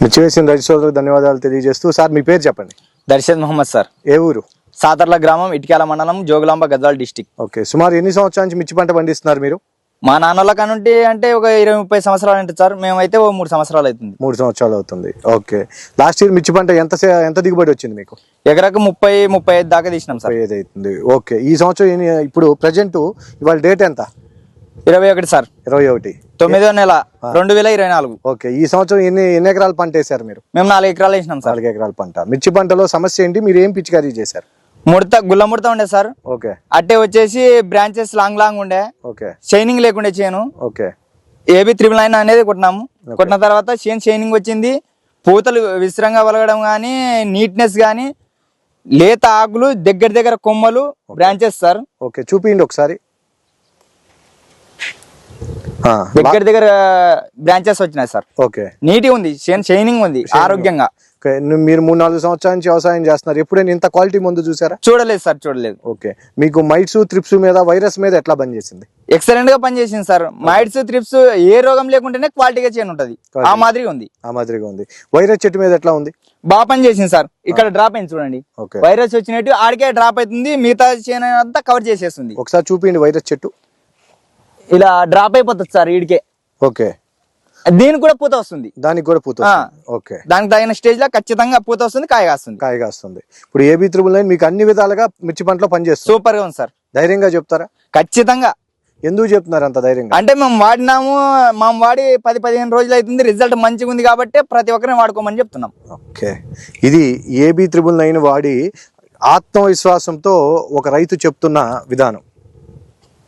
మిర్చి వేసిన రైతు సోదరులకు ధన్యవాదాలు తెలియజేస్తూ సార్ మీ పేరు చెప్పండి. దర్శన్ మొహమ్మద్ సార్. ఏ ఊరు? సాదర్ల గ్రామం, ఇటిక్యాల మండలం, జోగులాంబ, గద్వాల డిస్టిక్. ఓకే, సుమారు ఎన్ని సంవత్సరాల నుంచి మిర్చి పంట పండిస్తున్నారు మీరు? మా నాన్నల కానుంటే అంటే ఒక 20-30 సంవత్సరాలు అంటే సార్, మేమైతే ఓ 3 సంవత్సరాలు అవుతుంది. 3 సంవత్సరాలు అవుతుంది. ఓకే, లాస్ట్ ఇయర్ మిర్చి పంట ఎంత దిగుబడి వచ్చింది మీకు? ఎకరాకు 30-35 దాకా తీసినాం సార్. 35 అవుతుంది. ఓకే, ఈ సంవత్సరం ఇప్పుడు ప్రజెంట్ ఇవాళ డేట్ ఎంత? 21 సార్. 21 9వ నెల 2024. ఓకే, ఈ సంవత్సరం ఎన్ని ఎకరాల పంట వేసారు మీరు? మేము 4 ఎకరాలు వేసినాం సార్. 4 ఎకరాల పంట. మిర్చి పంటలో సమస్య ఏంటి? మీరు ఏం పిచికారీ చేశారు? గుల్ల ముడత ఉండే సార్. ఓకే, అట్టే వచ్చేసి బ్రాంచెస్ లాంగ్ ఉండే. ఓకే, షైనింగ్ లేకుండే చేను. ఓకే, AB 999 అనేది కొట్టినాము. కొట్టిన తర్వాత షైనింగ్ వచ్చింది. పూతలు విస్తరంగా వలగడం కానీ, నీట్నెస్ కానీ, లేత ఆకులు, దగ్గర కొమ్మలు, బ్రాంచెస్ సార్. ఓకే, చూపించండి ఒకసారి. దగ్గర బ్రాంచెస్ వచ్చినాయి సార్. ఓకే, నీట్ ఉంది, షైనింగ్ ఉంది, ఆరోగ్యంగా. మీరు 3-4 సంవత్సరాల నుంచి వ్యవసాయం చేస్తున్నారు, ఎప్పుడైనా ఇంత క్వాలిటీ ముందు చూసారా? చూడలేదు సార్, చూడలేదు. ఓకే, మీకు మైట్స్, త్రిప్స్ మీద, వైరస్ మీద ఎట్లా పనిచేసింది? ఎక్సలెంట్ గా పనిచేసింది సార్. మైట్స్, త్రిప్స్ ఏ రోగం లేకుంటేనే క్వాలిటీగా చేయను ఉంటది. ఆ మాదిరిగా ఉంది. వైరస్ చెట్టు మీద ఎట్లా ఉంది? బాగా పనిచేసింది సార్. ఇక్కడ డ్రాప్ అయింది చూడండి. వైరస్ వచ్చినట్టు ఆడికే డ్రాప్ అవుతుంది, మిగతా చేను అంతా కవర్ చేసేస్తుంది. ఒకసారి చూపించండి వైరస్ చెట్టు. ఇలా డ్రాప్ అయిపోతుంది సార్ ఈడికే. ఓకే, దీనికి కూడా పూత వస్తుంది. దానికి కూడా పూత. ఓకే, దానికి తగిన స్టేజ్ లో ఖచ్చితంగా పూత వస్తుంది, కాయ కాస్తుంది. ఇప్పుడు AB 999 మీకు అన్ని విధాలుగా మిర్చి పంటలో పనిచేస్తుంది. సూపర్ గా ఉంది సార్. ధైర్యంగా చెప్తారా? ఖచ్చితంగా. ఎందుకు చెప్తున్నారు అంత ధైర్యంగా? అంటే మేము వాడి 10-15 రోజులు అవుతుంది, రిజల్ట్ మంచిగా ఉంది కాబట్టి ప్రతి ఒక్కరిని వాడుకోమని చెప్తున్నాం. ఓకే, ఇది AB 999 వాడి ఆత్మవిశ్వాసంతో ఒక రైతు చెప్తున్న విధానం.